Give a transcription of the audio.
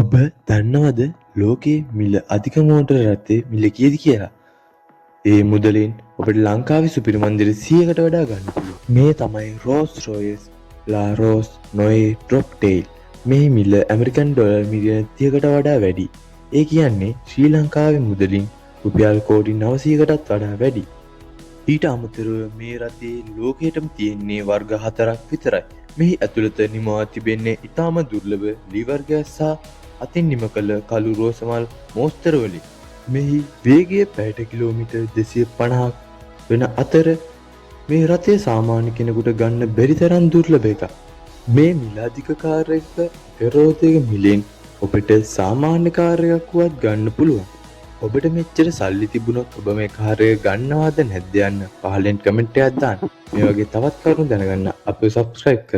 ඔබ දන්නවද ලෝකයේ මිල අධික මෝටර රථයේ මිල කීයද කියලා? ඒ මුදලින් ඔබට ලංකාවේ සුපිරි මන්දිර 100කට වඩා ගන්න පුළුවන්. මේ තමයි රෝල්ස් රොයස් ලා රෝස් නොයේ ඩ්‍රොප් ටේල්. මේ මිල ඇමරිකන් ඩොලර් මිලියන 30කට වඩා වැඩි. ඒ කියන්නේ ශ්‍රී ලංකාවේ මුදලින් රුපියල් කෝටි 900කටත් වඩා වැඩි. ඊට අමතරව මේ රථයේ ලෝකයටම තියෙන්නේ වර්ග 4ක් විතරයි. මෙහි ඇතුළත නිමවා තිබෙන්නේ ඉතාම දුර්ලභ ලී වර්ගයක් සහ අතින් නිම කළ කළු රෝසමල් මෝස්තර වලින්. මෙහි වේගය පැයට කිලෝමීටර් 250ක් වෙන අතර මේ රථය සාමාන්‍ය කෙනෙකුට ගන්න බැරි තරම් දුර්ලභ එකක්. මේ මිල අධික කාර් එක පෙරෝතයක මිලෙන් ඔබට සාමාන්‍ය කාර් එකක් වුවත් ගන්න පුළුවන්. ඔබට මෙච්චර සල්ලි තිබුණොත් ඔබ මේ කාර් එක ගන්නවද නැද්ද යන්න පහලින් කමෙන්ට් එකක් දාන්න. මේ වගේ තවත් කරුණු දැනගන්න අපිව සබ්ස්ක්‍රයිබ් කරන්න.